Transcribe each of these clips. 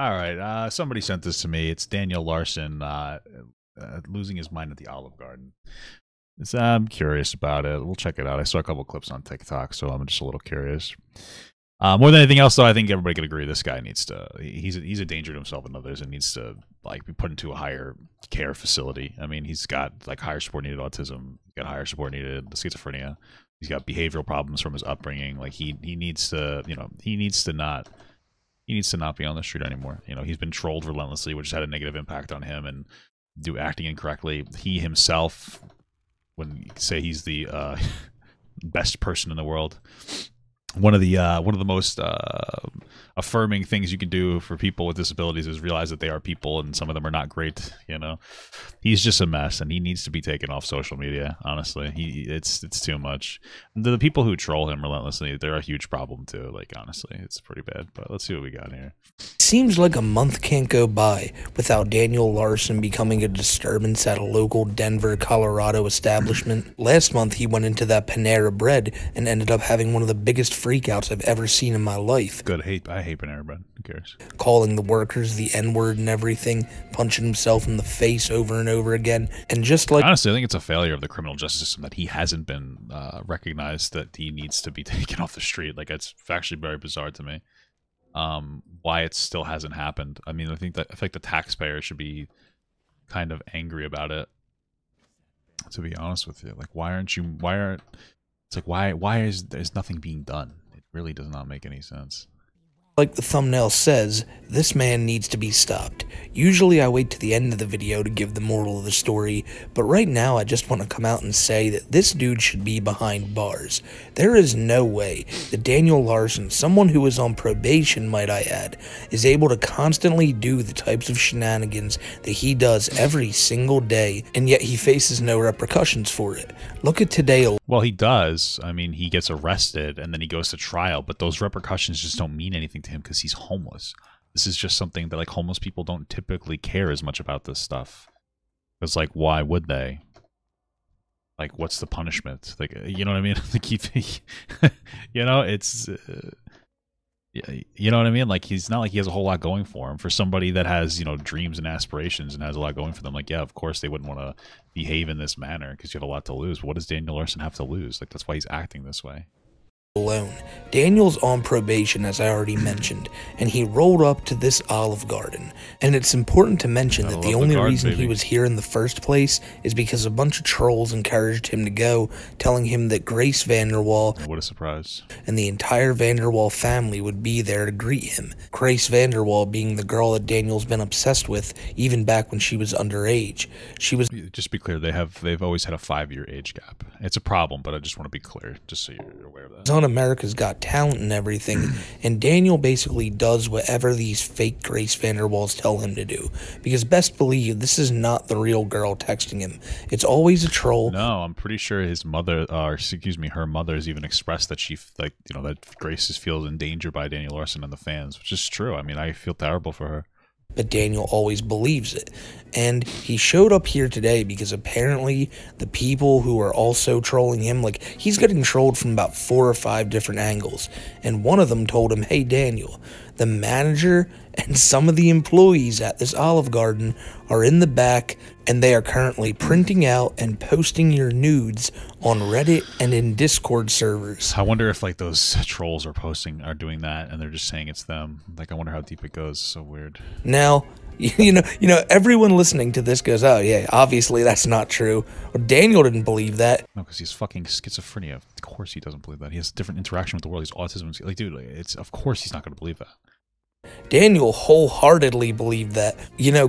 All right. Somebody sent this to me. It's Daniel Larson losing his mind at the Olive Garden. I'm curious about it. We'll check it out. I saw a couple clips on TikTok, so I'm just a little curious. More than anything else, though, I think everybody can agree this guy needs to. He's a danger to himself and others, and needs to like be put into a higher care facility. I mean, he's got like higher support needed autism. He's got higher support needed schizophrenia. He's got behavioral problems from his upbringing. Like he needs to, he needs to not be on the street anymore. He's been trolled relentlessly, which has had a negative impact on him and acting incorrectly. He himself, when you say he's the best person in the world, one of the most affirming things you can do for people with disabilities is realize that they are people, and some of them are not great. He's just a mess, and he needs to be taken off social media. Honestly, it's too much. The people who troll him relentlessly, they're a huge problem too. Like honestly, it's pretty bad. But let's see what we got here. Seems like a month can't go by without Daniel Larson becoming a disturbance at a local Denver, Colorado establishment. Last month, he went into that Panera Bread and ended up having one of the biggest freakouts I've ever seen in my life. Good. I hate Panera Bread. Who cares? Calling the workers the N-word and everything, punching himself in the face over and over again. And just like... Honestly, I think it's a failure of the criminal justice system that he hasn't been recognized that he needs to be taken off the street. Like, it's actually very bizarre to me. Why it still hasn't happened. I mean, I think the taxpayer should be kind of angry about it, to be honest with you. Like, why is there's nothing being done? It really does not make any sense. Like the thumbnail says, this man needs to be stopped. Usually I wait to the end of the video to give the moral of the story, but right now I just want to come out and say that this dude should be behind bars. There is no way that Daniel Larson, someone who is on probation might I add, is able to constantly do the types of shenanigans that he does every single day, and yet he faces no repercussions for it. Look at today. Well, he does. I mean, he gets arrested and then he goes to trial, but those repercussions just don't mean anything to him because he's homeless. This is just something that like homeless people don't typically care as much about this stuff. It's like, why would they? Like, what's the punishment? Like, you know what I mean? Like, it's, you know what I mean? Like, he's not like he has a whole lot going for him. For somebody that has, dreams and aspirations and has a lot going for them, like, yeah, of course they wouldn't want to behave in this manner because you have a lot to lose. What does Daniel Larson have to lose? Like, that's why he's acting this way. Alone. Daniel's on probation, as I already mentioned, and he rolled up to this Olive Garden. And it's important to mention that the only reason he was here in the first place is because a bunch of trolls encouraged him to go, telling him that Grace Vanderwall, what a surprise, and the entire Vanderwall family would be there to greet him. Grace Vanderwall being the girl that Daniel's been obsessed with, even back when she was underage. She was... Just be clear, they've always had a 5-year age gap. It's a problem, but I just want to be clear, just so you're aware of that. On America's Got Talent and everything, and Daniel basically does whatever these fake Grace Vanderwalls tell him to do, because best believe this is not the real girl texting him. It's always a troll. No, I'm pretty sure his mother, her mother has even expressed that she, that Grace feels in danger by Daniel Larson and the fans, which is true. I mean, I feel terrible for her. But Daniel always believes it. And he showed up here today because apparently the people who are also trolling him, like, he's getting trolled from about 4 or 5 different angles. And one of them told him, hey, Daniel, the manager and some of the employees at this Olive Garden are in the back, and they are currently printing out and posting your nudes on Reddit and in Discord servers. I wonder if, like, those trolls are doing that, and they're just saying it's them. Like, I wonder how deep it goes. So weird. Now, you know, everyone listening to this goes, oh, yeah, obviously that's not true. Well, Daniel didn't believe that. No, because he's fucking schizophrenia. Of course he doesn't believe that. He has a different interaction with the world. He's autism. Like, dude, of course he's not going to believe that. Daniel wholeheartedly believed that.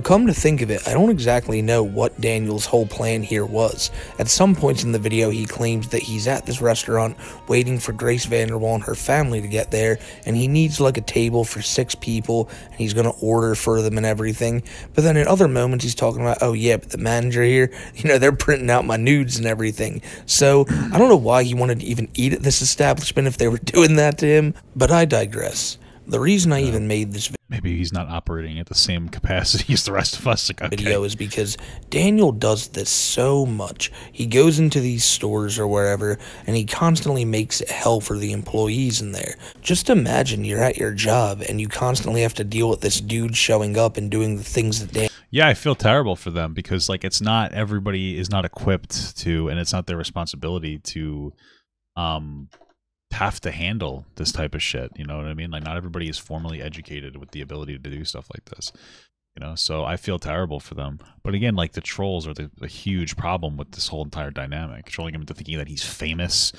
Come to think of it, I don't exactly know what Daniel's whole plan here was. At some points in the video, he claims that he's at this restaurant waiting for Grace Vanderwall and her family to get there, and he needs like a table for 6 people, and he's going to order for them and everything. But then in other moments, he's talking about, oh yeah, but the manager here, they're printing out my nudes and everything. So I don't know why he wanted to even eat at this establishment if they were doing that to him, but I digress. The reason I even made this Maybe he's not operating at the same capacity as the rest of us. Like, okay. video is because Daniel does this so much. He goes into these stores or wherever, and he constantly makes it hell for the employees in there. Just imagine you're at your job, and you constantly have to deal with this dude showing up and doing the things that Daniel... Yeah, I feel terrible for them because, like, it's not, everybody is not equipped to, and it's not their responsibility to have to handle this type of shit. You know what I mean? Like, not everybody is formally educated with the ability to do stuff like this. You know, so I feel terrible for them. But again, like, the trolls are the huge problem with this whole entire dynamic. Trolling him into thinking that he's famous,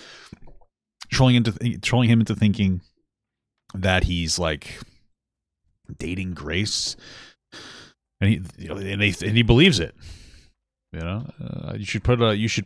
trolling him into thinking that he's like dating Grace, and he believes it. You know, you should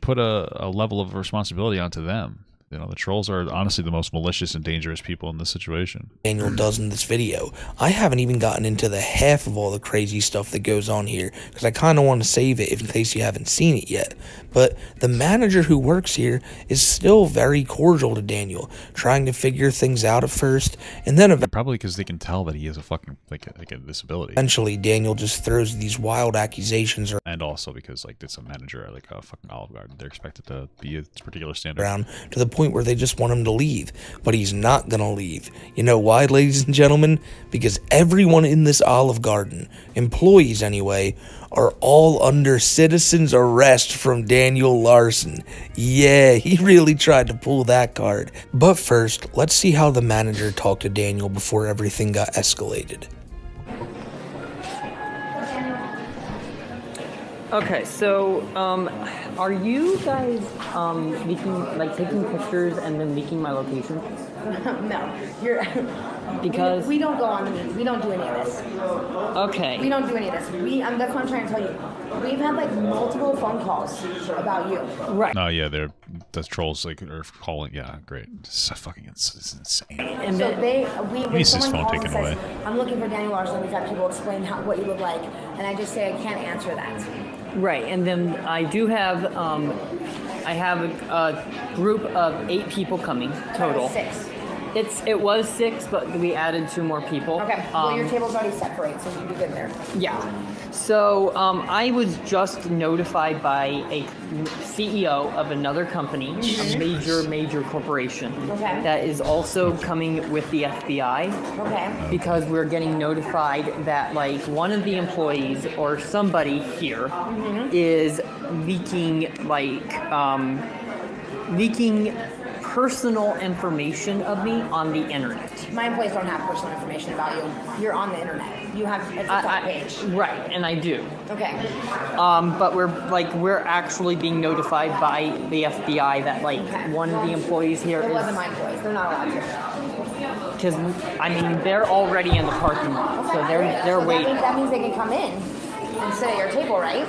put a level of responsibility onto them. You know, the trolls are honestly the most malicious and dangerous people in this situation. Daniel does in this video. I haven't even gotten into the half of all the crazy stuff that goes on here because I kind of want to save it in case you haven't seen it yet. But the manager who works here is still very cordial to Daniel, trying to figure things out at first, and then probably because they can tell that he has a fucking like a disability. Eventually, Daniel just throws these wild accusations around. And also because, like, it's a manager at, like, a fucking Olive Garden. They're expected to be a particular standard. Around to the point where they just want him to leave. But he's not gonna leave. You know why, ladies and gentlemen? Because everyone in this Olive Garden, employees anyway, are all under citizen's arrest from Daniel Laron. Yeah, he really tried to pull that card. But first, let's see how the manager talked to Daniel before everything got escalated. Okay, so are you guys leaking, like, taking pictures and then leaking my location? No, you're because we don't go on the meet. We don't do any of this. Okay. We don't do any of this. That's what I'm trying to tell you. We've had like multiple phone calls about you. Right. No, yeah, the trolls like are calling. Yeah, great. It's it's insane. And so when his someone phone calls taken and away. says, "I'm looking for Daniel Laron," we've had people explain what you look like, and I just say I can't answer that. Right, and then I do have I have a group of 8 people coming total. 6. It was 6, but we added 2 more people. Okay. Well, your table's already set for 8, so you'll be good there. Yeah. So I was just notified by a CEO of another company, a major corporation, Okay. that is also coming with the FBI. Okay. Because we're getting notified that, like, one of the employees or somebody here is leaking, like, leaking personal information of me on the internet. My employees don't have personal information about you. You're on the internet. You have a TikTok page. Right, and I do. Okay. But we're actually being notified by the FBI that, like, one of the employees here It is, wasn't my employees. They're not allowed to. because I mean they're already in the parking lot, so they're So waiting. that means they can come in and sit at your table, right?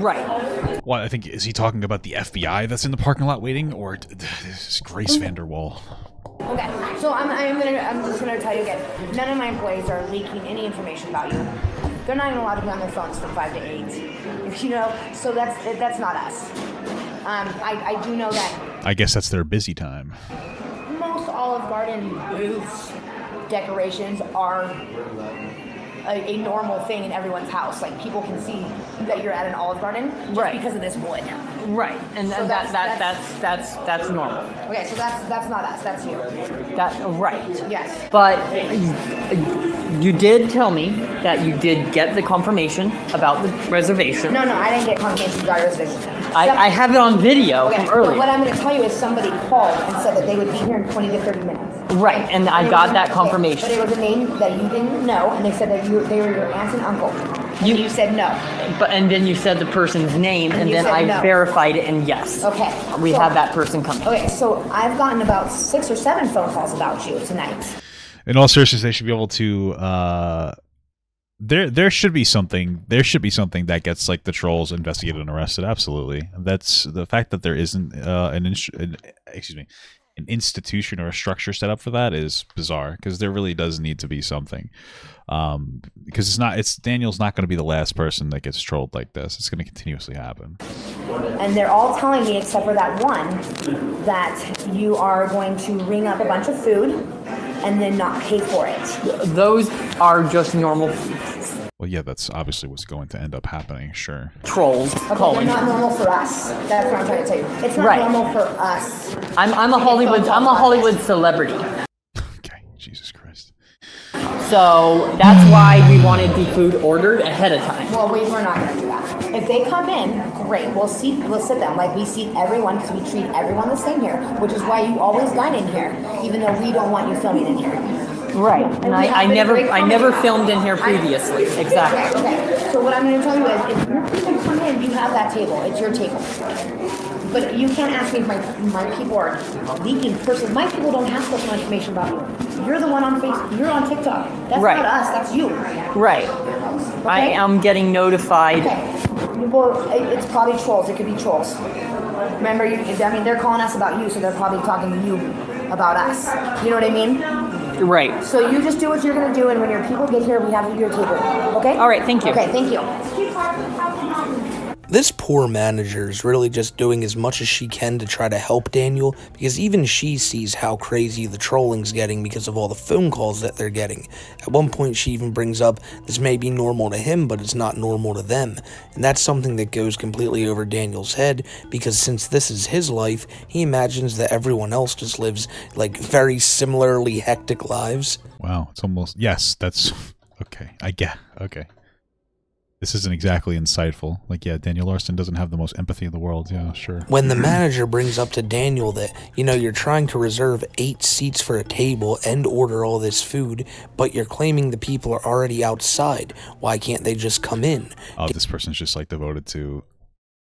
Right. Well, I think, is he talking about the FBI that's in the parking lot waiting, or this is Grace Vanderwall? Okay, so I'm just gonna tell you again. None of my employees are leaking any information about you. They're not even allowed to be on their phones from 5 to 8. You know, so that's not us. I do know that I guess that's their busy time. most Olive Garden booths decorations are a normal thing in everyone's house. Like, people can see that you're at an Olive Garden just Right. because of this wood. Right, and So that's normal. Okay, so that's not us. That's you. That right. Yes. But you did tell me that you did get the confirmation about the reservation. No, I didn't get confirmation about your reservation. I have it on video Okay, from but earlier. what I'm going to tell you is somebody called and said that they would be here in 20 to 30 minutes. Right, and I it got was- that okay, confirmation. But it was a name that you didn't know, and they said that they were your aunt and uncle. And you said no. And then you said the person's name, and you then said I no. verified it, and yes. Okay. We so- had that person coming. Okay, so I've gotten about 6 or 7 phone calls about you tonight. In all seriousness, they should be able to. There should be something. There should be something that gets, like, the trolls investigated and arrested. Absolutely. That's the fact that there isn't an institution or a structure set up for that is bizarre, because there really does need to be something. Because Daniel's not going to be the last person that gets trolled like this. It's going to continuously happen. And they're all telling me, except for that one, that you are going to ring up a bunch of food and then not pay for it. Those are just normal Well, yeah, that's obviously what's going to end up happening. Sure. trolls Okay, they're calling. not normal for us. That's what I'm trying to tell you. It's not Right. normal for us. I'm a Hollywood celebrity. Okay. Jesus Christ. So that's why we wanted the food ordered ahead of time. Well, we're not going to do that. If they come in, great. We'll sit them like we seat everyone because we treat everyone the same here, which is why you always dine in here, even though we don't want you filming in here. Right. And I never filmed in here previously. Exactly. Okay. So what I'm going to tell you is, if your people come in, you have that table. It's your table. But you can't ask me if my people are leaking personal. My people don't have personal information about you. You're the one on Facebook. You're on TikTok. That's Right. not us. That's you. Right. I am getting notified. Okay. Well, it's probably trolls. It could be trolls. Remember, they're calling us about you, so they're probably talking to you about us. You know what I mean? Right. So you just do what you're going to do, and when your people get here, we have your table. Okay? All right, thank you. Okay, thank you. This poor manager is really just doing as much as she can to try to help Daniel, because even she sees how crazy the trolling's getting because of all the phone calls that they're getting. At one point she even brings up this may be normal to him, but it's not normal to them, and that's something that goes completely over Daniel's head, because since this is his life, he imagines that everyone else just lives like very similarly hectic lives. Wow. It's almost, yes, that's okay. I get, okay. This isn't exactly insightful. Like, yeah, Daniel Larson doesn't have the most empathy in the world. Yeah, sure. When the manager brings up to Daniel that, you're trying to reserve 8 seats for a table and order all this food, but you're claiming the people are already outside, why can't they just come in? Oh, this person's just like devoted to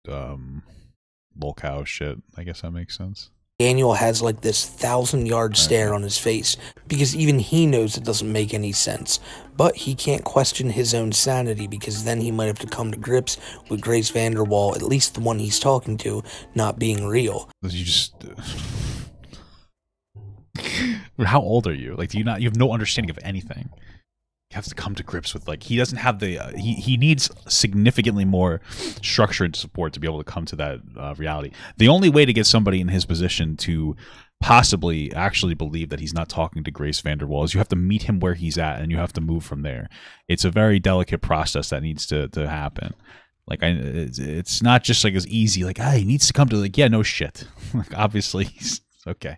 lol cow shit. I guess that makes sense. Daniel has like this 1,000-yard stare on his face, because even he knows it doesn't make any sense. But he can't question his own sanity, because then he might have to come to grips with Grace Vanderwall, at least the one he's talking to, not being real. You just... How old are you? Like, you have no understanding of anything. You have to come to grips with, like, he doesn't have the... he needs significantly more structure and support to be able to come to that reality. The only way to get somebody in his position to possibly actually believe that he's not talking to Grace Vanderwall is you have to meet him where he's at, and you have to move from there. It's a very delicate process that needs to happen. Like, it's not just like as easy, like, he needs to come to, like, yeah, no shit. Like, obviously, he's okay.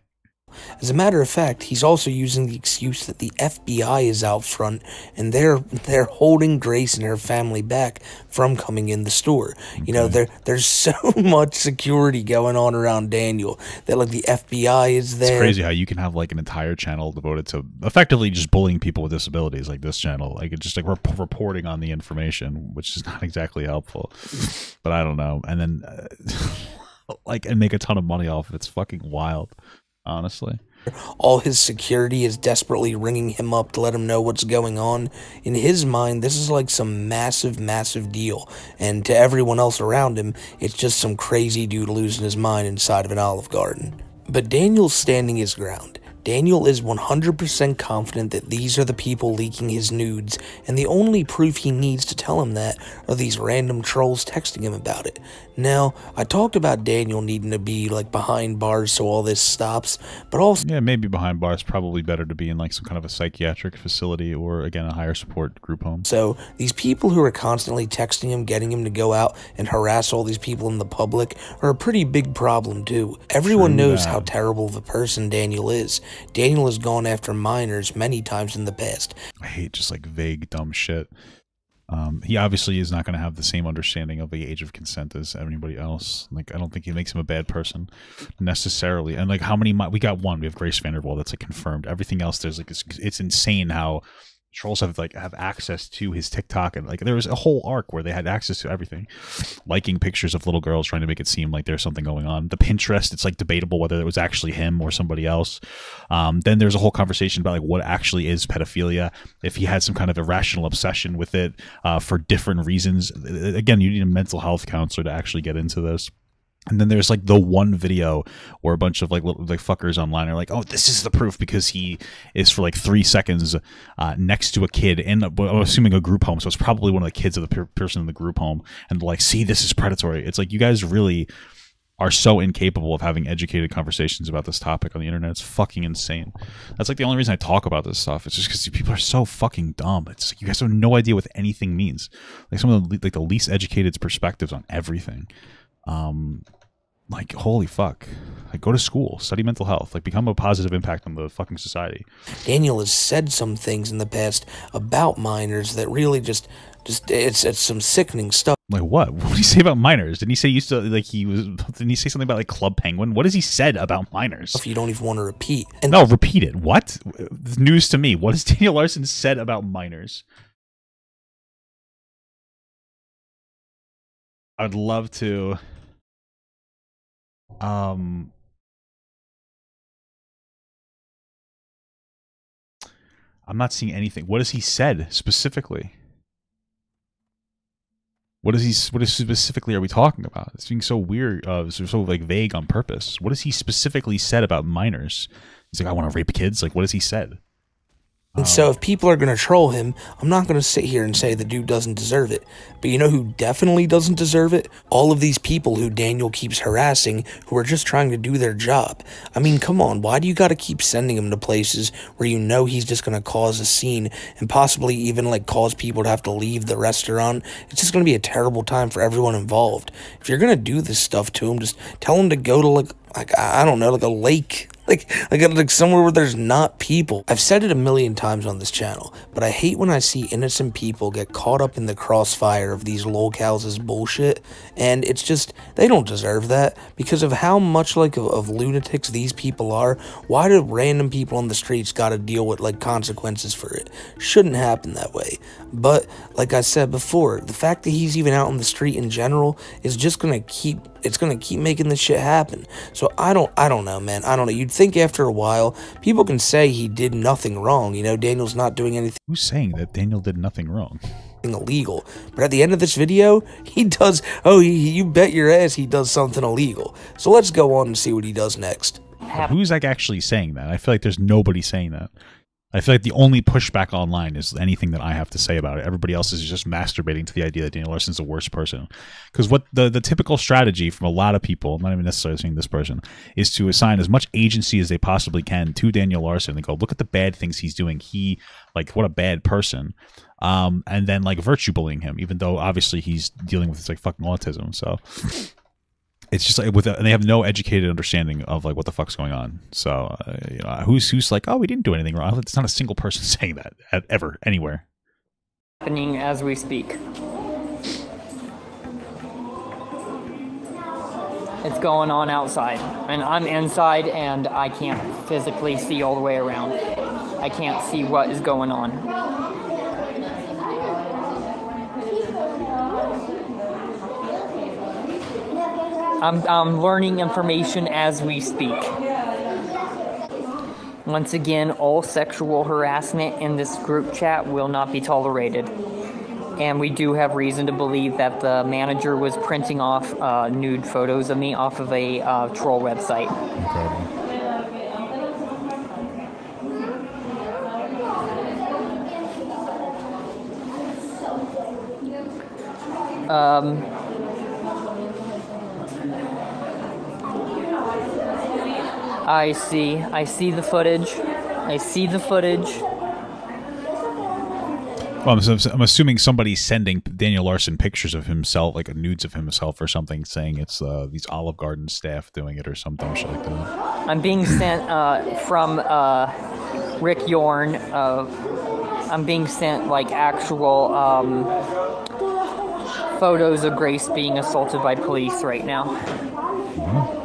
As a matter of fact, he's also using the excuse that the FBI is out front, and they're holding Grace and her family back from coming in the store. Okay. There's so much security going on around Daniel that, like, the FBI is there. It's crazy how you can have, like, an entire channel devoted to effectively just bullying people with disabilities, like this channel. Like, it's just like reporting on the information, which is not exactly helpful. But I don't know. And then, and make a ton of money off of it. It's fucking wild. Honestly, all his security is desperately ringing him up to let him know what's going on. In his mind, this is like some massive deal, and to everyone else around him, it's just some crazy dude losing his mind inside of an Olive Garden. But Daniel's standing his ground. Daniel is 100% confident that these are the people leaking his nudes, and the only proof he needs to tell him that are these random trolls texting him about it. Now, I talked about Daniel needing to be, like, behind bars so all this stops, but also... Yeah, maybe behind bars. Probably better to be in, like, some kind of a psychiatric facility or, again, a higher support group home. So, these people who are constantly texting him, getting him to go out and harass all these people in the public are a pretty big problem, too. Everyone knows how terrible of a person Daniel is. Daniel has gone after minors many times in the past. I hate just, like, vague, dumb shit. He obviously is not going to have the same understanding of the age of consent as anybody else. Like, I don't think he makes him a bad person necessarily. And, like, how many we got one. We have Grace Vanderwall. That's, like, confirmed. Everything else, there's, like, it's insane how trolls have access to his TikTok, and, like, there was a whole arc where they had access to everything, liking pictures of little girls, trying to make it seem like there's something going on. The Pinterest, it's, like, debatable whether it was actually him or somebody else. Then there's a whole conversation about, like, what actually is pedophilia, if he had some kind of irrational obsession with it for different reasons. Again, you need a mental health counselor to actually get into this. And then there's, like, the one video where a bunch of, like, little, like, fuckers online are like, oh, this is the proof, because he is for, like, 3 seconds next to a kid in, I'm assuming, a group home. So it's probably one of the kids of the person in the group home. And, like, see, this is predatory. It's like, you guys really are so incapable of having educated conversations about this topic on the internet. It's fucking insane. That's like the only reason I talk about this stuff. It's just because people are so fucking dumb. It's like you guys have no idea what anything means. Like some of the least educated perspectives on everything. Like holy fuck. Like go to school, study mental health, like become a positive impact on the fucking society. Daniel has said some things in the past about minors that really just it's some sickening stuff. Like what? What did he say about minors? Didn't he say didn't he say something about like Club Penguin? What has he said about minors? If you don't even want to repeat. And no, repeat it. What? News to me. What has Daniel Larson said about minors? I'd love to I'm not seeing anything. What has he said specifically? What specifically are we talking about? It's being so weird, so like vague on purpose. What has he specifically said about minors? He's like, I want to rape kids. Like, what has he said? And so if people are going to troll him, I'm not going to sit here and say the dude doesn't deserve it. But you know who definitely doesn't deserve it? All of these people who Daniel keeps harassing who are just trying to do their job. I mean, come on, why do you got to keep sending him to places where you know he's just going to cause a scene and possibly even like cause people to have to leave the restaurant? It's just going to be a terrible time for everyone involved. If you're going to do this stuff to him, just tell him to go to like I don't know, like a lake. Like somewhere where there's not people. I've said it a million times on this channel, but I hate when I see innocent people get caught up in the crossfire of these lolcows' bullshit, and it's just, they don't deserve that, because of how much, like, of lunatics these people are. Why do random people on the streets gotta deal with, like, consequences for it? Shouldn't happen that way. But, like I said before, the fact that he's even out on the street in general is just gonna keep making this shit happen. So I don't know, man. I don't know. You'd think after a while, people can say he did nothing wrong. You know, Daniel's not doing anything. Who's saying that Daniel did nothing wrong? Illegal. But at the end of this video, he does, you bet your ass he does something illegal. So let's go on and see what he does next. Who's like actually saying that? I feel like there's nobody saying that. I feel like the only pushback online is anything that I have to say about it. Everybody else is just masturbating to the idea that Daniel Larson's the worst person. Because what the typical strategy from a lot of people, I'm not even necessarily saying this person, is to assign as much agency as they possibly can to Daniel Larson and go, look at the bad things he's doing. What a bad person. And then like virtue bullying him, even though obviously he's dealing with like fucking autism. So it's just like and they have no educated understanding of like what the fuck's going on. So you know, who's like, oh, we didn't do anything wrong. It's not a single person saying that ever anywhere. Happening as we speak. It's going on outside, and I'm inside, and I can't physically see all the way around. I can't see what is going on. I'm learning information as we speak. Once again, all sexual harassment in this group chat will not be tolerated. And we do have reason to believe that the manager was printing off nude photos of me off of a troll website. I see the footage. I see the footage. Well, I'm assuming somebody's sending Daniel Larson pictures of himself, like nudes of himself or something, saying it's these Olive Garden staff doing it or some dumb shit like that. I'm being sent from Rick Yorn. I'm being sent like actual photos of Grace being assaulted by police right now. Mm-hmm.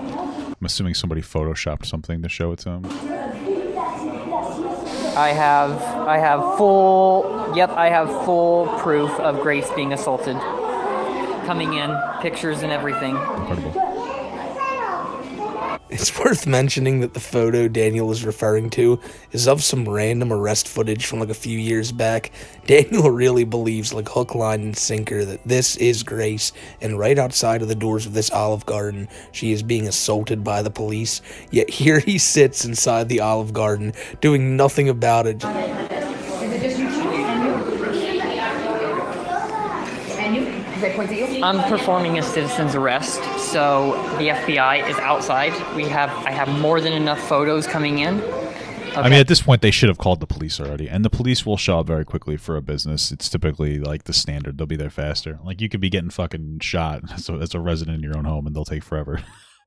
I'm assuming somebody photoshopped something to show it to him. I have full proof of Grace being assaulted. Coming in, pictures and everything. Incredible. It's worth mentioning that the photo Daniel is referring to is of some random arrest footage from like a few years back. Daniel really believes like hook, line, and sinker that this is Grace, and right outside of the doors of this Olive Garden, she is being assaulted by the police. Yet here he sits inside the Olive Garden doing nothing about it. Does I point at you? I'm performing a citizen's arrest, so the FBI is outside. I have more than enough photos coming in. Okay. I mean, at this point, they should have called the police already, and the police will show up very quickly for a business. It's typically like the standard; they'll be there faster. Like you could be getting fucking shot as a resident in your own home, and they'll take forever.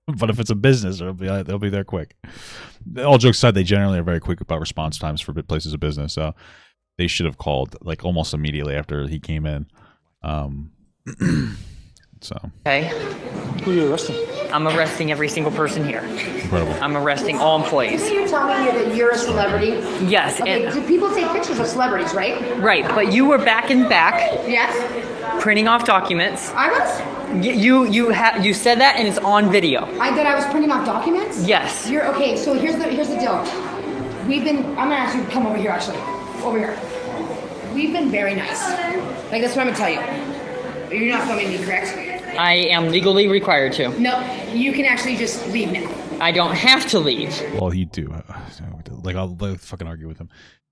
But if it's a business, they'll be there quick. All jokes aside, they generally are very quick about response times for places of business. So they should have called like almost immediately after he came in. So Okay. Who are you arresting? I'm arresting every single person here. incredible. I'm arresting all employees. So you're telling me that you're a celebrity? Yes, Okay, and do people take pictures of celebrities, right? right, but you were back in back Yes. printing off documents. I was? You said that, and it's on video. I was printing off documents? Yes. You're okay, so here's the deal. I'm gonna ask you to come over here actually. Over here. We've been very nice. Like that's what I'm gonna tell you. You're not filming me, correct? I am legally required to. No, you can actually just leave now. I don't have to leave. Well, you do. Like I'll fucking argue with him.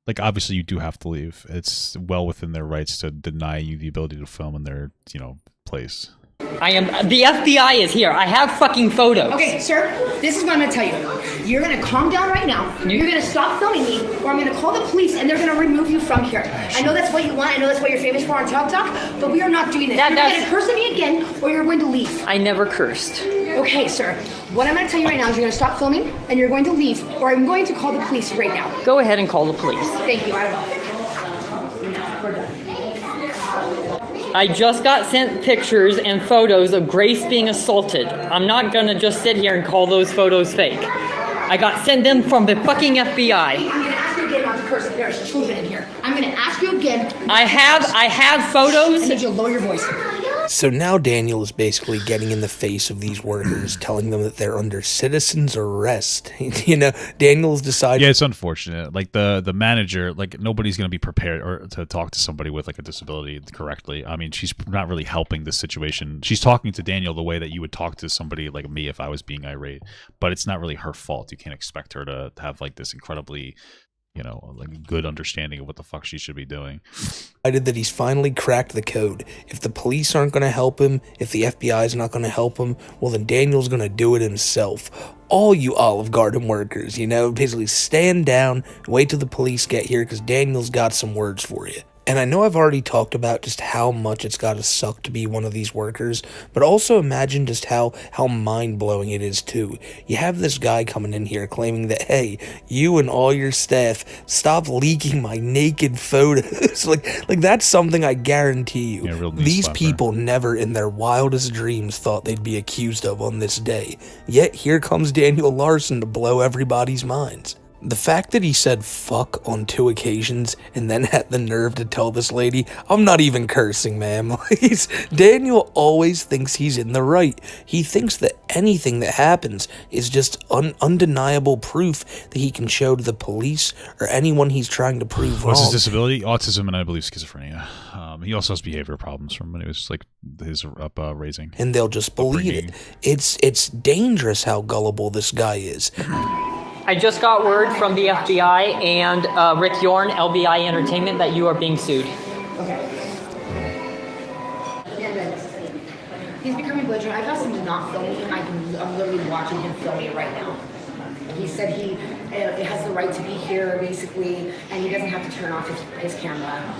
Like obviously, you do have to leave. It's well within their rights to deny you the ability to film in their place. The FBI is here. I have fucking photos. Okay, sir, this is what I'm gonna tell you. You're gonna calm down right now. You're gonna stop filming me, or I'm gonna call the police and they're gonna remove you from here. I know that's what you want, I know that's what you're famous for on TikTok, but we are not doing this. You're gonna curse at me again, or you're going to leave. I never cursed. Okay, sir. What I'm gonna tell you right now is you're gonna stop filming and you're going to leave, or I'm going to call the police right now. Go ahead and call the police. Thank you, I will. We're done. I just got sent pictures and photos of Grace being assaulted. I'm not gonna just sit here and call those photos fake. I got sent them from the fucking FBI. I'm gonna ask you again not to curse. There's children in here. I'm gonna ask you again. I have photos. I need you to lower your voice. So now Daniel is basically getting in the face of these workers, telling them that they're under citizen's arrest. Daniel's decided. Yeah, it's unfortunate. Like the manager, like nobody's gonna be prepared or to talk to somebody with like a disability correctly. I mean, she's not really helping this situation. She's talking to Daniel the way that you would talk to somebody like me if I was being irate. But it's not really her fault. You can't expect her to have like this incredibly, like good understanding of what the fuck she should be doing. Decided that he's finally cracked the code. If the police aren't going to help him, if the FBI is not going to help him, well then Daniel's going to do it himself. All you Olive Garden workers, basically stand down and wait till the police get here because Daniel's got some words for you. And I know I've already talked about just how much it's got to suck to be one of these workers, but also imagine just how mind-blowing it is too. You have this guy coming in here claiming that, hey, you and all your staff, stop leaking my naked photos. like that's something I guarantee you. Yeah, these people never in their wildest dreams thought they'd be accused of on this day. Yet here comes Daniel Laron to blow everybody's minds. The fact that he said fuck on 2 occasions and then had the nerve to tell this lady, I'm not even cursing, ma'am. Daniel always thinks he's in the right. He thinks that anything that happens is just undeniable proof that he can show to the police or anyone he's trying to prove wrong. What's his disability? Autism and I believe schizophrenia. He also has behavioral problems from when he was like his raising. And they'll just believe it. It's dangerous how gullible this guy is. I just got word from the FBI and Rick Yorn, LBI Entertainment, that you are being sued. Okay. He's becoming belligerent. I've asked him to not film me. I'm literally watching him film me right now. He said he has the right to be here, basically, and he doesn't have to turn off his camera.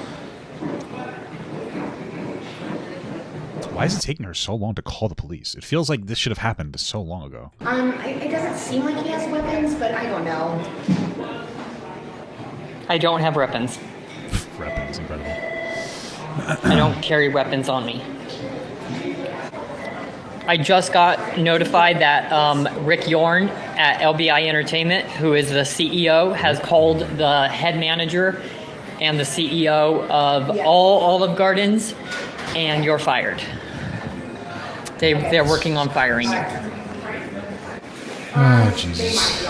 Why is it taking her so long to call the police? It feels like this should have happened so long ago. It doesn't seem like he has weapons, but I don't know. I don't have weapons. Weapons, incredible. I don't carry weapons on me. I just got notified that Rick Yorn at LBI Entertainment, who is the CEO, has called the head manager and the CEO of all Olive Gardens, and you're fired. They're working on firing you. Oh, Jesus.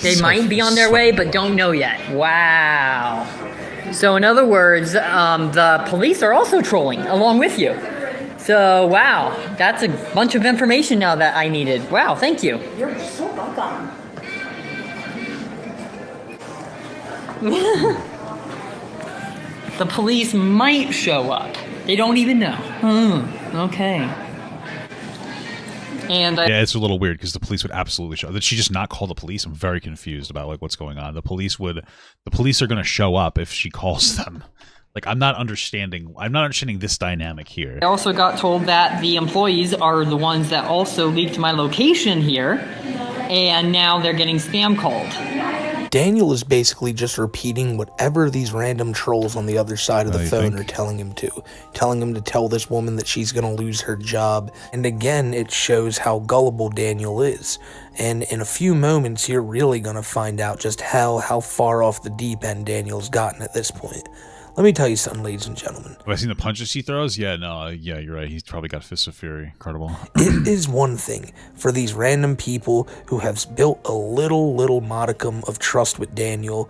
They might be on their way, but don't know yet. Wow. So in other words, the police are also trolling along with you. So, wow, that's a bunch of information now that I needed. Wow, thank you. You're so welcome. The police might show up. They don't even know. Okay. And yeah, it's a little weird because the police would absolutely show. Did she just not call the police? I'm very confused about like what's going on. The police are going to show up if she calls them. Like I'm not understanding this dynamic here. I also got told that the employees are the ones that also leaked my location here, and now they're getting spam called. Daniel is basically just repeating whatever these random trolls on the other side of the phone are telling him to tell this woman that she's going to lose her job. And again, it shows how gullible Daniel is. And in a few moments, you're really going to find out just how far off the deep end Daniel's gotten at this point. Let me tell you something, ladies and gentlemen. Have I seen the punches he throws? Yeah, no, yeah, you're right. He's probably got fists of fury. Incredible. It is one thing for these random people who have built a little modicum of trust with Daniel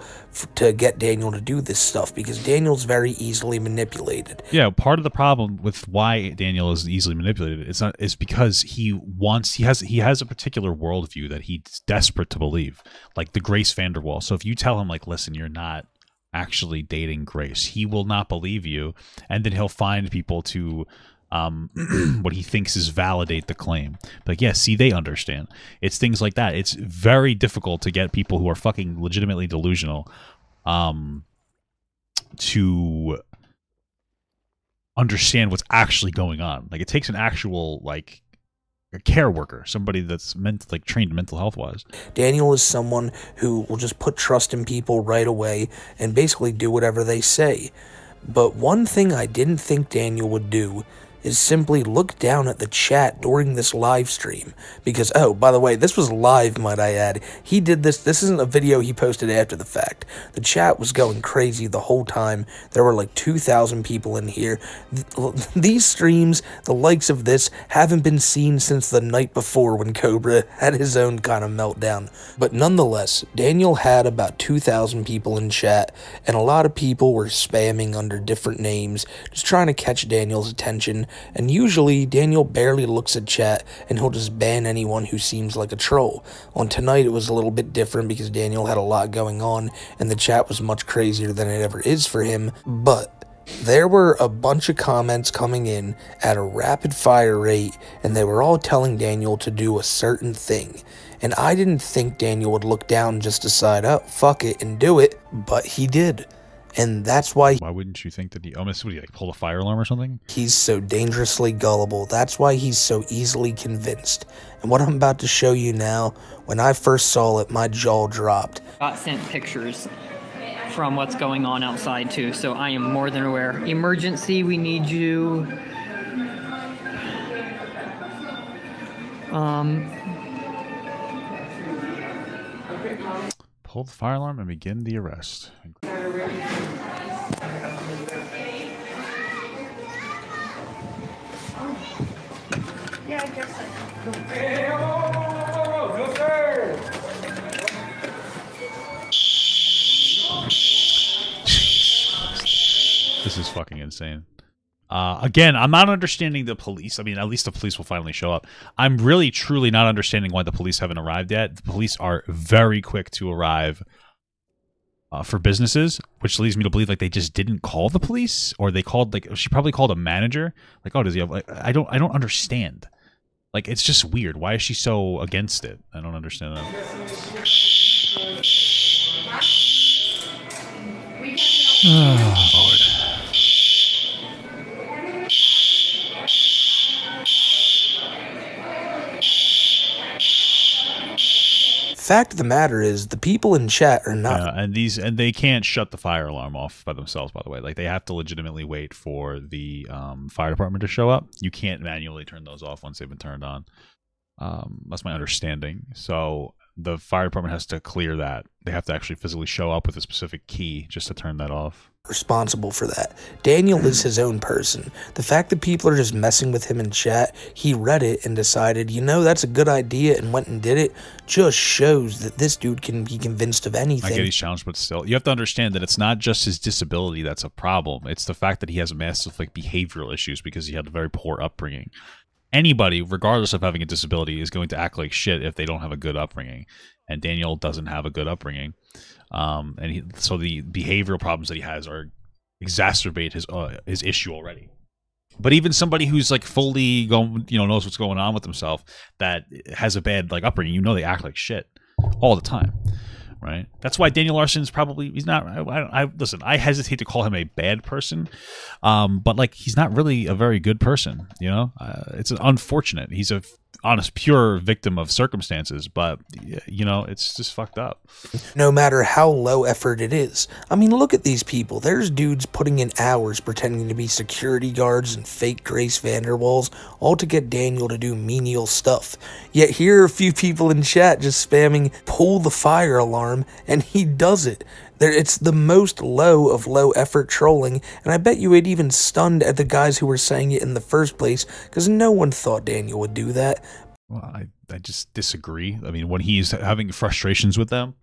to get Daniel to do this stuff, because Daniel's very easily manipulated. Yeah, part of the problem with why Daniel is easily manipulated is because he has a particular worldview that he's desperate to believe, like the Grace Vanderwall. So if you tell him like, listen, you're not actually dating Grace, he will not believe you, and then he'll find people to what he thinks is validate the claim. Like, yeah, see, they understand. It's things like that. It's very difficult to get people who are fucking legitimately delusional to understand what's actually going on. Like, it takes an actual like a care worker, somebody that's trained mental health wise. Daniel is someone who will just put trust in people right away and basically do whatever they say. But one thing I didn't think Daniel would do is simply look down at the chat during this live stream. Because, oh, by the way, this was live, might I add. He did this. This isn't a video he posted after the fact. The chat was going crazy the whole time. There were like 2,000 people in here. These streams, the likes of this, haven't been seen since the night before when Cobra had his own kind of meltdown. But nonetheless, Daniel had about 2,000 people in chat, and a lot of people were spamming under different names, just trying to catch Daniel's attention. And usually, Daniel barely looks at chat, and he'll just ban anyone who seems like a troll. On tonight, it was a little bit different because Daniel had a lot going on, and the chat was much crazier than it ever is for him. But there were a bunch of comments coming in at a rapid fire rate, and they were all telling Daniel to do a certain thing. And I didn't think Daniel would look down and just decide, oh, fuck it, and do it, but he did. And that's why wouldn't you think that he almost would he like pull a fire alarm or something? He's so dangerously gullible. That's why he's so easily convinced. And what I'm about to show you now, when I first saw it, my jaw dropped. Got sent pictures from what's going on outside too, so I am more than aware. Emergency, we need you. Pull the fire alarm and begin the arrest. Yeah, I guess This is fucking insane. Again, I'm not understanding the police. I mean, at least the police will finally show up. I'm really, truly not understanding why the police haven't arrived yet. The police are very quick to arrive for businesses, which leads me to believe like they just didn't call the police, or they called like she probably called a manager. Like, oh, does he have? Like, I don't understand. Like, it's just weird. Why is she so against it? I don't understand that. Oh, Lord. Fact of the matter is, the people in chat are not. And they can't shut the fire alarm off by themselves. By the way, like they have to legitimately wait for the fire department to show up. You can't manually turn those off once they've been turned on. That's my understanding. So the fire department has to clear that. They have to actually physically show up with a specific key just to turn that off. Responsible for that. Daniel is his own person. The fact that people are just messing with him in chat, he read it and decided, you know, that's a good idea, and went and did it, just shows that this dude can be convinced of anything. I get he's challenged, but still, you have to understand that it's not just his disability that's a problem. It's the fact that he has massive like behavioral issues because he had a very poor upbringing. Anybody, regardless of having a disability, is going to act like shit if they don't have a good upbringing. And Daniel doesn't have a good upbringing. So the behavioral problems that he has are exacerbate his issue already. But even somebody who's like fully going, knows what's going on with themselves, that has a bad like upbringing, they act like shit all the time, right? That's why Daniel Larson's he's not. Listen, I hesitate to call him a bad person, but like he's not really a very good person. It's unfortunate. He's a honest, pure victim of circumstances, but it's just fucked up. No matter how low effort it is. I mean, look at these people. There's dudes putting in hours pretending to be security guards and fake Grace Vanderwalls, all to get Daniel to do menial stuff. Yet here are a few people in chat just spamming pull the fire alarm, and he does it. It's the most low of low effort trolling, and I bet you it even stunned at the guys who were saying it in the first place, because no one thought Daniel would do that. Well, I just disagree. I mean, when he's having frustrations with them,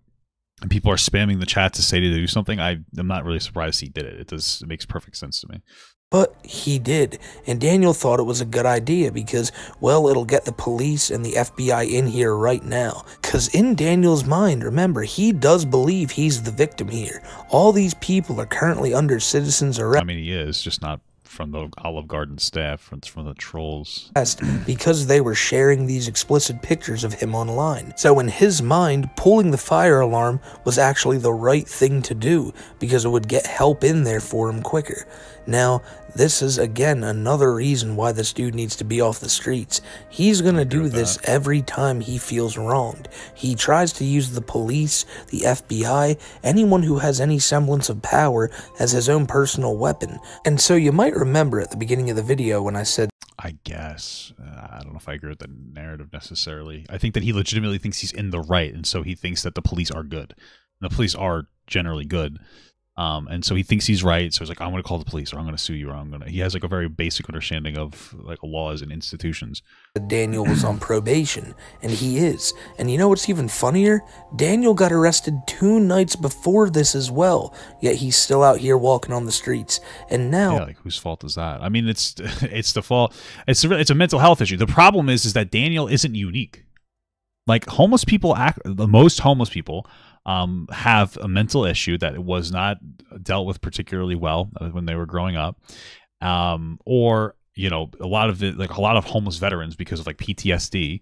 and people are spamming the chat to say to do something, I'm not really surprised he did it. It makes perfect sense to me. But he did, and Daniel thought it was a good idea because, well, it'll get the police and the FBI in here right now. Because in Daniel's mind, remember, he does believe he's the victim here. All these people are currently under citizens arrest. I mean, he is, just not from the Olive Garden staff, it's from the trolls. Because they were sharing these explicit pictures of him online. So in his mind, pulling the fire alarm was actually the right thing to do because it would get help in there for him quicker. Now, this is again another reason why this dude needs to be off the streets. He's gonna do this every time he feels wronged. He tries to use the police, the FBI, anyone who has any semblance of power as his own personal weapon. And so you might remember at the beginning of the video when I said, I guess. I don't know if I agree with the narrative necessarily. I think that he legitimately thinks he's in the right, and so he thinks that the police are good. And the police are generally good. And so he thinks he's right, so he's like, I'm going to call the police, or I'm going to sue you, or he has like a very basic understanding of like laws and institutions. Daniel was on probation, and he is. And you know what's even funnier? Daniel got arrested 2 nights before this as well, yet he's still out here walking on the streets. And now, yeah, like whose fault is that? I mean, it's the fault. It's a mental health issue. The problem is that Daniel isn't unique. Like homeless people most homeless people have a mental issue that was not dealt with particularly well when they were growing up, or a lot of homeless veterans because of like PTSD.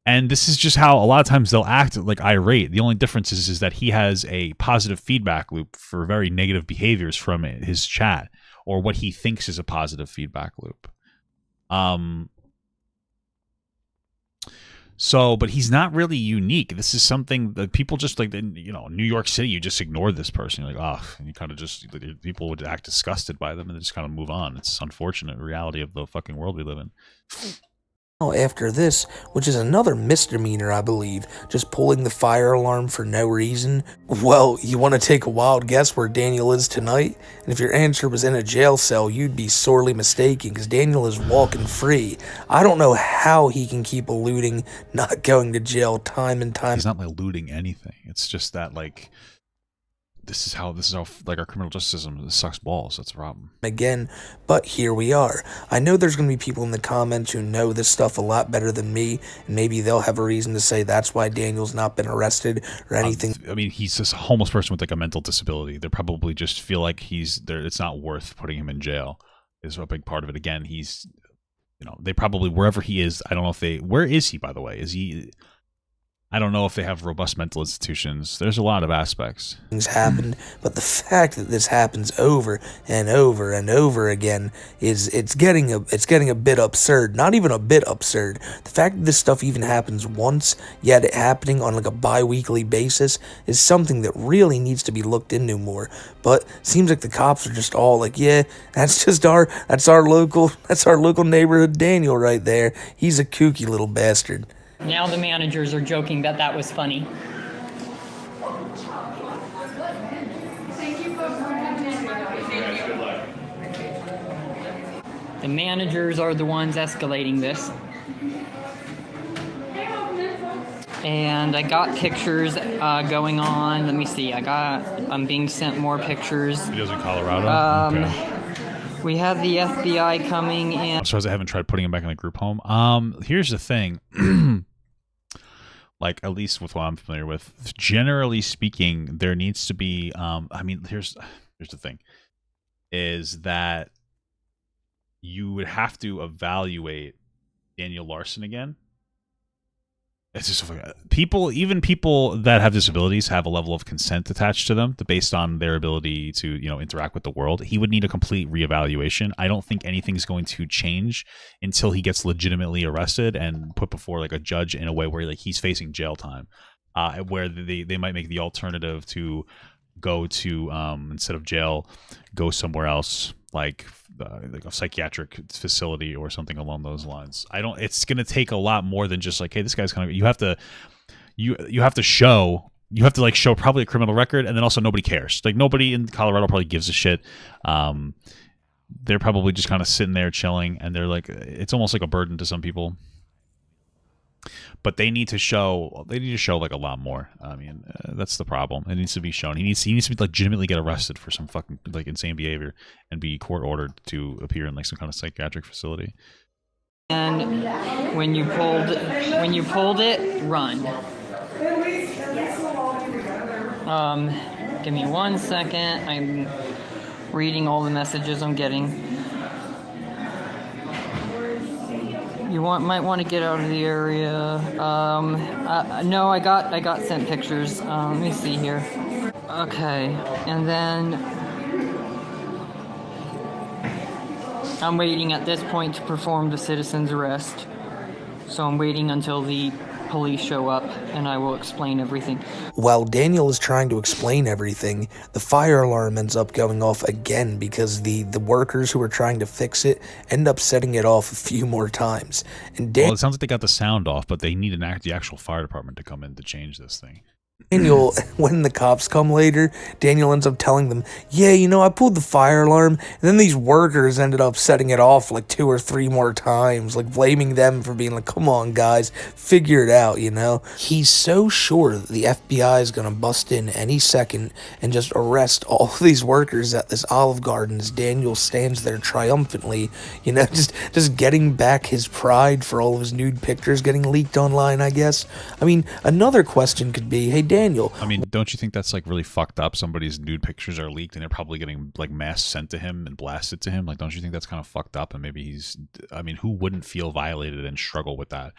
And this is just how a lot of times they'll act like irate. The only difference is that he has a positive feedback loop for very negative behaviors from his chat, or what he thinks is a positive feedback loop. So, but he's not really unique. This is something that people just like, in New York City, you just ignore this person. You're like, oh, and you kind of just, people would act disgusted by them and they just kind of move on. It's unfortunate reality of the fucking world we live in. After this, which is another misdemeanor, I believe, just pulling the fire alarm for no reason. Well, you want to take a wild guess where Daniel is tonight? And if your answer was in a jail cell, you'd be sorely mistaken, because Daniel is walking free. I don't know how he can keep eluding not going to jail time and time. He's not eluding anything. It's just that, like, this is how like our criminal justice system sucks balls. That's a problem. Again, but here we are. I know there's going to be people in the comments who know this stuff a lot better than me, and maybe they'll have a reason to say that's why Daniel's not been arrested or anything. I mean, he's just a homeless person with like a mental disability. They probably just feel like he's there. It's not worth putting him in jail. Is a big part of it. Again, he's, they probably, wherever he is. I don't know if where is he, by the way? Is he? I don't know if they have robust mental institutions. There's a lot of aspects. Things happened, but the fact that this happens over and over and over again it's getting a bit absurd. Not even a bit absurd. The fact that this stuff even happens once, yet it happening on like a bi-weekly basis, is something that really needs to be looked into more. But seems like the cops are just all like, yeah, that's our local neighborhood Daniel right there. He's a kooky little bastard. Now the managers are joking that that was funny. The managers are the ones escalating this. And I got pictures going on. Let me see. I'm being sent more pictures. Videos in Colorado? Okay. We have the FBI coming in. I'm surprised I haven't tried putting him back in the group home. Here's the thing. Like, at least with what I'm familiar with, generally speaking, there needs to be, I mean, here's the thing, is that you would have to evaluate Daniel Larson again. It's just even people that have disabilities have a level of consent attached to them based on their ability to, you know, interact with the world. He would need a complete reevaluation. I don't think anything's going to change until he gets legitimately arrested and put before like a judge in a way where like he's facing jail time, where they might make the alternative to go to instead of jail, go somewhere else like a psychiatric facility or something along those lines. It's going to take a lot more than just like, hey, this guy's kind of, you have to show probably a criminal record, and then also nobody cares. Like nobody in Colorado probably gives a shit. They're probably just kind of sitting there chilling, and they're like, it's almost like a burden to some people. But they need to show like a lot more. I mean, that's the problem. It needs to be shown. He needs to be legitimately get arrested for some fucking like insane behavior and be court ordered to appear in like some kind of psychiatric facility. And when you pulled it, run. Give me 1 second. I'm reading all the messages I'm getting. You might want to get out of the area. No, I got sent pictures. Let me see here. Okay, and then I'm waiting at this point to perform the citizen's arrest. So I'm waiting until the police show up, and I will explain everything. While Daniel is trying to explain everything, the fire alarm ends up going off again because the workers who are trying to fix it end up setting it off a few more times. And well, it sounds like they got the sound off, but they need the actual fire department to come in to change this thing. Daniel, when the cops come later, Daniel ends up telling them, yeah, you know, I pulled the fire alarm, and then these workers ended up setting it off like 2 or 3 more times, like blaming them for being like, come on, guys, figure it out, you know? He's so sure that the FBI is going to bust in any second and just arrest all of these workers at this Olive Garden as Daniel stands there triumphantly, you know, just getting back his pride for all of his nude pictures getting leaked online, I guess. I mean, another question could be, hey, Daniel. I mean, don't you think that's like really fucked up? Somebody's nude pictures are leaked and they're probably getting like mass sent to him and blasted to him. Like, don't you think that's kind of fucked up? And maybe I mean, who wouldn't feel violated and struggle with that?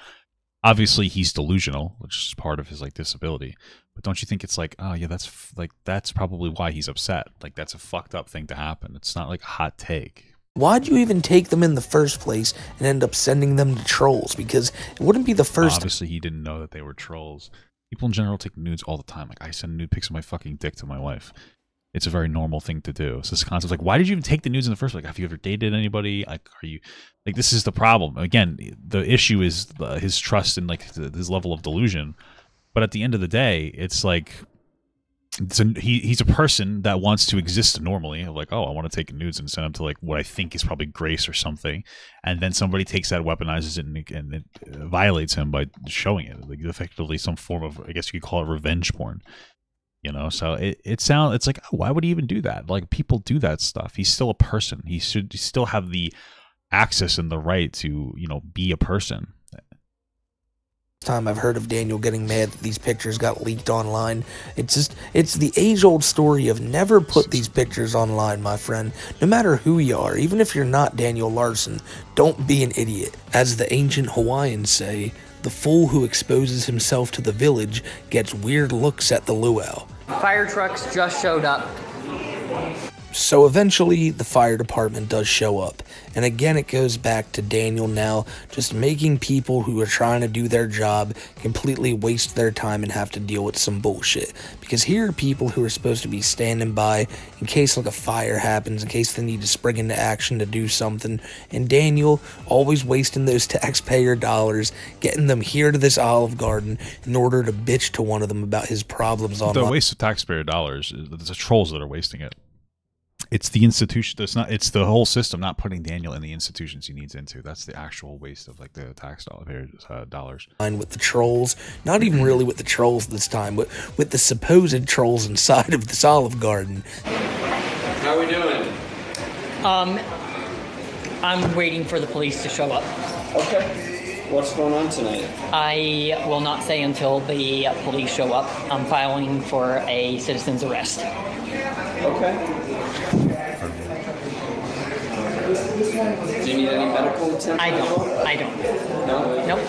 Obviously, he's delusional, which is part of his like disability. But don't you think it's like, oh yeah, that's probably why he's upset. Like, that's a fucked up thing to happen. It's not like a hot take. Why'd you even take them in the first place and end up sending them to trolls? Because it wouldn't be the first. Obviously, he didn't know that they were trolls. People in general take nudes all the time. Like, I send nude pics of my fucking dick to my wife. It's a very normal thing to do. So this concept, like, why did you even take the nudes in the first place? Like, have you ever dated anybody? Like, are you, like, this is the problem. Again, the issue is his trust and, like, his level of delusion. But at the end of the day, it's like, he's a person that wants to exist normally. Like, oh, I want to take nudes and send them to like what I think is probably Grace or something, and then somebody takes that, weaponizes it, and it violates him by showing it. Like, effectively, some form of, I guess you could call it revenge porn. You know, so it's like, oh, why would he even do that? Like, people do that stuff. He's still a person. He should still have the access and the right to, you know, be a person. Time I've heard of Daniel getting mad that these pictures got leaked online. It's the age-old story of never put these pictures online, my friend. No matter who you are, even if you're not Daniel Larson, don't be an idiot. As the ancient Hawaiians say, the fool who exposes himself to the village gets weird looks at the luau. Fire trucks just showed up. So eventually, the fire department does show up, and again it goes back to Daniel now, just making people who are trying to do their job completely waste their time and have to deal with some bullshit. Because here are people who are supposed to be standing by in case like a fire happens, in case they need to spring into action to do something, and Daniel, always wasting those taxpayer dollars, getting them here to this Olive Garden in order to bitch to one of them about his problems online. The waste of taxpayer dollars, it's the trolls that are wasting it. It's the institution. It's the whole system not putting Daniel in the institutions he needs into. That's the actual waste of like the tax dollars. With the trolls, not even really with the trolls this time, but with the supposed trolls inside of this Olive Garden. How are we doing? I'm waiting for the police to show up. Okay. What's going on tonight? I will not say until the police show up. I'm filing for a citizen's arrest. Okay. Do you need any medical attention? I don't. No? Nope.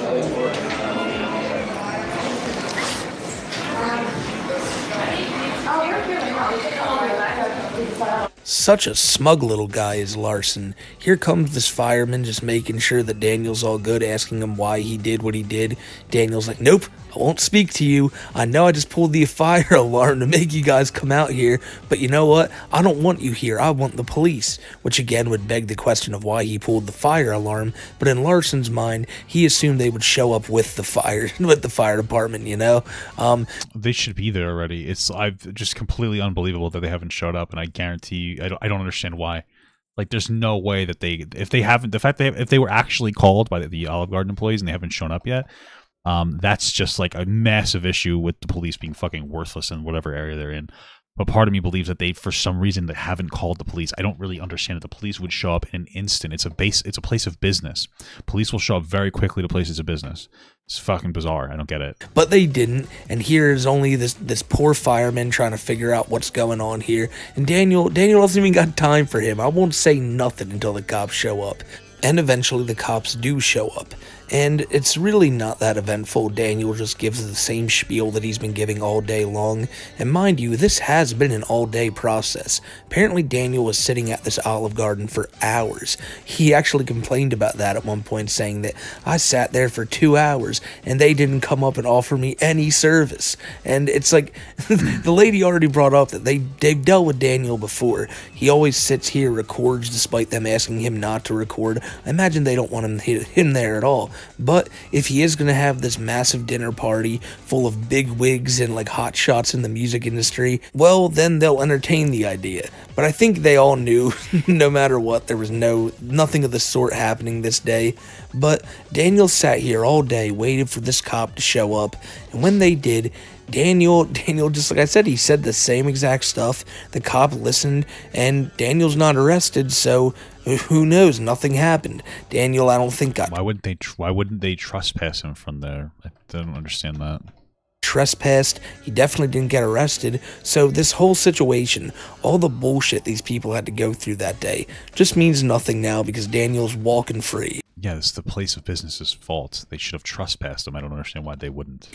Such a smug little guy is Larson. Here comes this fireman just making sure that Daniel's all good, asking him why he did what he did. Daniel's like, nope, I won't speak to you. I know I just pulled the fire alarm to make you guys come out here, but you know what? I don't want you here. I want the police. Which again would beg the question of why he pulled the fire alarm, but in Larson's mind, he assumed they would show up with the fire department, you know? They should be there already. I've just completely unbelievable that they haven't showed up, and I guarantee you, I don't understand why. Like, there's no way that if they were actually called by the Olive Garden employees and they haven't shown up yet, that's just like a massive issue with the police being fucking worthless in whatever area they're in. But part of me believes that they, for some reason, they haven't called the police. I don't really understand that the police would show up in an instant. It's a place of business. Police will show up very quickly to places of business. It's fucking bizarre. I don't get it. But they didn't, and here is only this poor fireman trying to figure out what's going on here. And Daniel hasn't even got time for him. I won't say nothing until the cops show up. And eventually the cops do show up. And it's really not that eventful. Daniel just gives the same spiel that he's been giving all day long. And mind you, this has been an all-day process. Apparently Daniel was sitting at this Olive Garden for hours. He actually complained about that at one point, saying that I sat there for 2 hours and they didn't come up and offer me any service. And it's like, the lady already brought up that they've dealt with Daniel before. He always sits here, records despite them asking him not to record. I imagine they don't want him there at all. But if he is going to have this massive dinner party full of big wigs and like hot shots in the music industry, well, then they'll entertain the idea. But I think they all knew, no matter what, there was nothing of the sort happening this day. But Daniel sat here all day, waited for this cop to show up, and when they did, Daniel, just like I said, he said the same exact stuff. The cop listened, and Daniel's not arrested, so who knows? Nothing happened. Daniel, I don't think got... Why wouldn't they trespass him from there? I don't understand that. Trespassed. He definitely didn't get arrested. So this whole situation, all the bullshit these people had to go through that day, just means nothing now because Daniel's walking free. Yeah, it's the place of business's fault. They should have trespassed him. I don't understand why they wouldn't.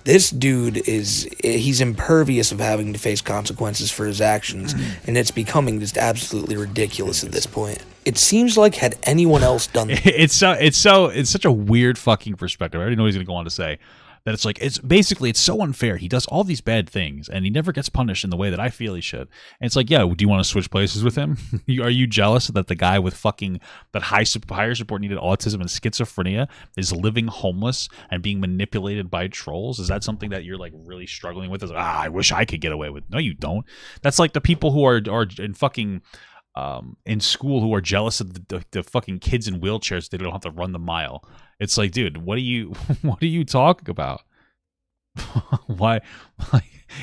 This dude he's impervious of having to face consequences for his actions, and it's becoming just absolutely ridiculous at this point. It seems like had anyone else done it's such a weird fucking perspective. I already know what he's gonna go on to say. That it's like, it's so unfair. He does all these bad things, and he never gets punished in the way that I feel he should. And it's like, yeah, do you want to switch places with him? Are you jealous that the guy with that higher support needed autism and schizophrenia is living homeless and being manipulated by trolls? Is that something that you're like really struggling with? I wish I could get away with. No, you don't. That's like the people who are in fucking in school who are jealous of the fucking kids in wheelchairs. They don't have to run the mile. It's like, dude, what are you talking about? Why?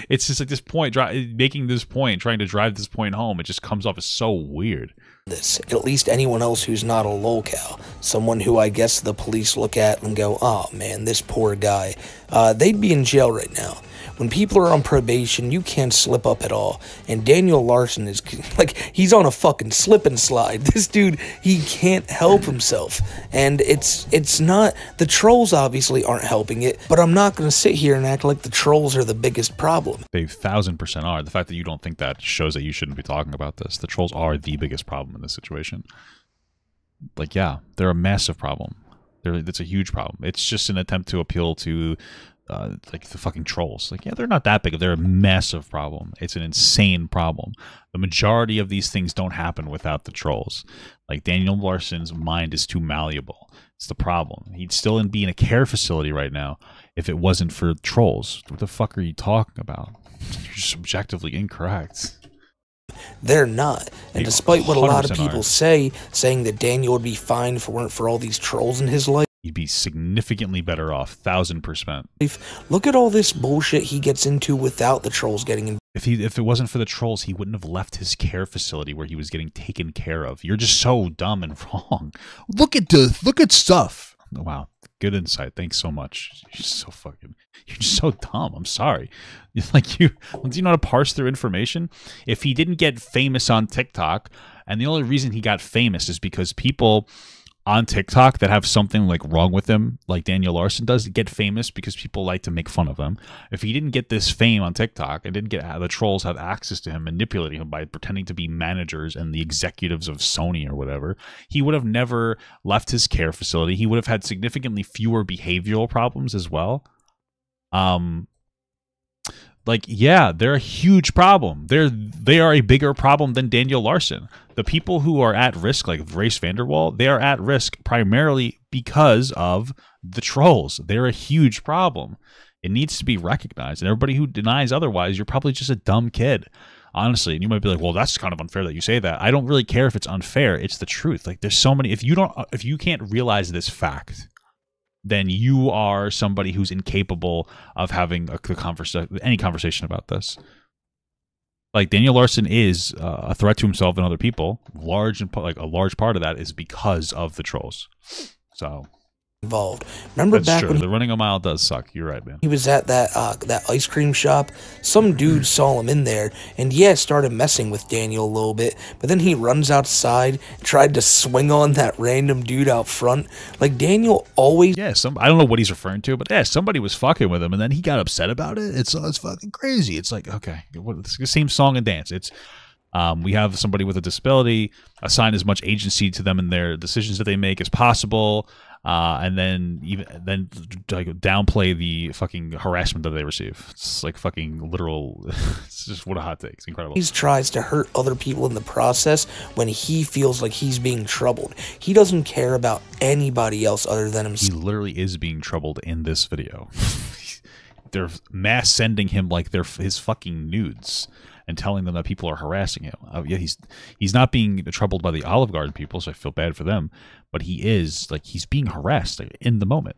It's just like this point, making this point, trying to drive this point home. It just comes off as so weird. At least anyone else who's not a lolcow, someone who I guess the police look at and go, oh man, this poor guy, they'd be in jail right now. When people are on probation, you can't slip up at all. And Daniel Larson is like, he's on a fucking slip and slide. This dude, he can't help himself. And it's not, the trolls obviously aren't helping it, but I'm not going to sit here and act like the trolls are the biggest problem. They 1000% are. The fact that you don't think that shows that you shouldn't be talking about this. The trolls are the biggest problem in this situation. Like, yeah, they're a massive problem. It's a huge problem. It's just an attempt to appeal to like the fucking trolls. Like, yeah, they're not that big. They're a massive problem. It's an insane problem. The majority of these things don't happen without the trolls. Like, Daniel Larson's mind is too malleable. It's the problem. He'd still be in a care facility right now if it wasn't for trolls. What the fuck are you talking about? You're just objectively incorrect. They're not. And despite what a lot of people saying that Daniel would be fine if it weren't for all these trolls in his life, he'd be significantly better off, 1000%. Look at all this bullshit he gets into without the trolls getting in. If it wasn't for the trolls, he wouldn't have left his care facility where he was getting taken care of. You're just so dumb and wrong. Look at stuff. Wow, good insight. Thanks so much. You're just so dumb. I'm sorry. Do you know how to parse through information? If he didn't get famous on TikTok And the only reason he got famous is because people on TikTok that have something like wrong with them, like Daniel Larson does, get famous because people like to make fun of him. If he didn't get this fame on TikTok and didn't get the trolls have access to him, manipulating him by pretending to be managers and the executives of Sony or whatever, he would have never left his care facility. He would have had significantly fewer behavioral problems as well. Like, yeah, they're a huge problem. They are a bigger problem than Daniel Larson. The people who are at risk, like Race Vanderwall, they are at risk primarily because of the trolls. They're a huge problem. It needs to be recognized. And everybody who denies otherwise, you're probably just a dumb kid, honestly. And you might be like, well, that's kind of unfair that you say that. I don't really care if it's unfair. It's the truth. Like, there's so many. If you can't realize this fact, then you are somebody who's incapable of having any conversation about this. Like, Daniel Larson is a threat to himself and other people. A large part of that is because of the trolls. So involved. Remember that's back true. when The running a mile does suck. You're right, man. he was at that ice cream shop? Some dude saw him in there and started messing with Daniel a little bit, but then he runs outside, tried to swing on that random dude out front. Like, Daniel always Yeah, I don't know what he's referring to, but yeah, somebody was fucking with him, and then he got upset about it. It's fucking crazy. It's like, okay, it's the same song and dance. It's we have somebody with a disability, assign as much agency to them in their decisions that they make as possible, and then like downplay the fucking harassment that they receive. It's like fucking literal. It's just, what a hot take. It's incredible. He tries to hurt other people in the process when he feels like he's being troubled. He doesn't care about anybody else other than He himself. literally is being troubled in this video. They're mass sending him like his fucking nudes and telling them that people are harassing him. Oh yeah, he's not being troubled by the Olive Garden people, so I feel bad for them. But he is, like, he's being harassed, like, in the moment.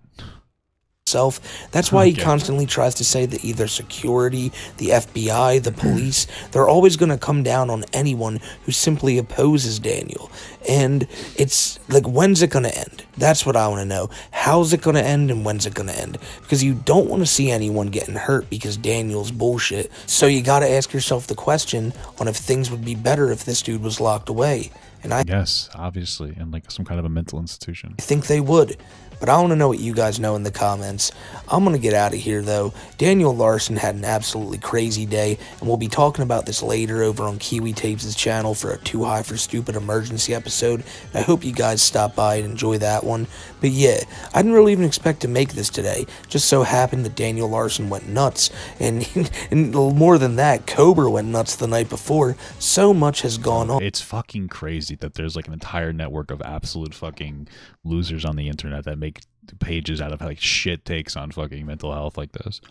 That's why he constantly tries to say that either security, the FBI, the police, they're always going to come down on anyone who simply opposes Daniel. And it's like, when's it going to end? That's what I want to know. How's it going to end and when's it going to end? Because you don't want to see anyone getting hurt because Daniel's bullshit. So you got to ask yourself the question on if things would be better if this dude was locked away. And yes, obviously, in like some kind of a mental institution. I think they would. But I want to know what you guys know in the comments. I'm going to get out of here, though. Daniel Larson had an absolutely crazy day, and we'll be talking about this later over on Kiwi Tapes' channel for a Too High for Stupid emergency episode. And I hope you guys stop by and enjoy that one. But yeah, I didn't really even expect to make this today. Just so happened that Daniel Larson went nuts, and more than that, Cobra went nuts the night before. So much has gone on. It's fucking crazy that there's like an entire network of absolute fucking losers on the internet that make pages out of like shit takes on fucking mental health like this.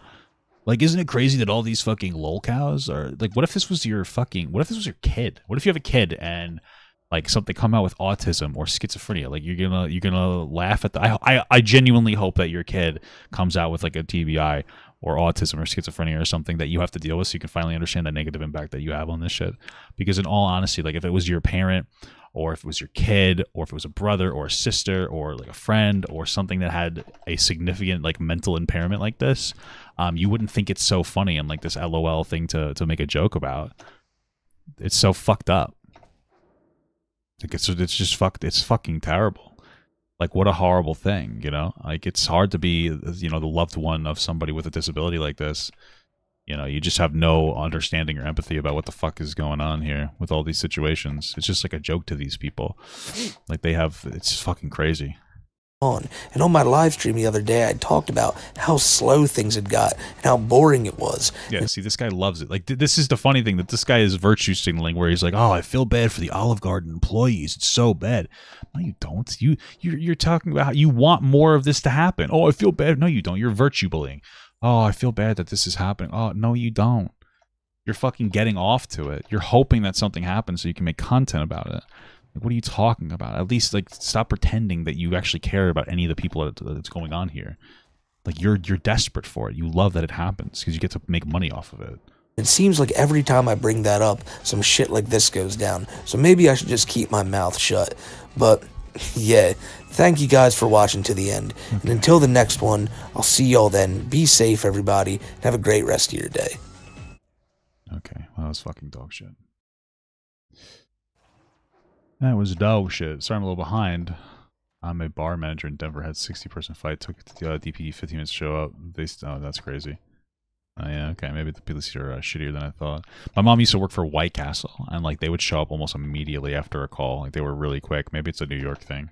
Like, isn't it crazy that all these fucking lol cows are like, what if this was your kid? What if you have a kid and like something come out with autism or schizophrenia? Like, you're gonna laugh at I genuinely hope that your kid comes out with like a TBI or autism or schizophrenia or something that you have to deal with, so you can finally understand the negative impact that you have on this shit. Because in all honesty, like, if it was your parent, or if it was your kid, or if it was a brother or a sister or like a friend or something that had a significant like mental impairment like this, you wouldn't think it's so funny and like this LOL thing to make a joke about. It's so fucked up. Like, it's just fucked. It's fucking terrible. Like, what a horrible thing, you know? Like, it's hard to be, you know, the loved one of somebody with a disability like this. You know, you just have no understanding or empathy about what the fuck is going on here with all these situations. It's just like a joke to these people. Like, it's fucking crazy. And on my live stream the other day, I talked about how slow things had got and how boring it was. Yeah, see, this guy loves it. Like, this is the funny thing, that this guy is virtue signaling, where he's like, oh, I feel bad for the Olive Garden employees. It's so bad. No, you don't. You're talking about how you want more of this to happen. Oh, I feel bad. No, you don't. You're virtue bullying. Oh, I feel bad that this is happening. Oh, no, you don't. You're fucking getting off to it. You're hoping that something happens so you can make content about it. Like, what are you talking about? At least, like, stop pretending that you actually care about any of the people that's going on here. Like, you're desperate for it. You love that it happens because you get to make money off of it. It seems like every time I bring that up, some shit like this goes down. So maybe I should just keep my mouth shut. But yeah, thank you guys for watching to the end. Okay. And until the next one, I'll see y'all then. Be safe, everybody, and have a great rest of your day. Okay, well, that was fucking dog shit. That was dope shit. Sorry, I'm a little behind. I'm a bar manager in Denver. Had 60-person fight. Took it to the DP 15 minutes to show up. Oh, that's crazy. Yeah, okay. Maybe the police are shittier than I thought. My mom used to work for White Castle, and like they would show up almost immediately after a call. Like they were really quick. Maybe it's a New York thing.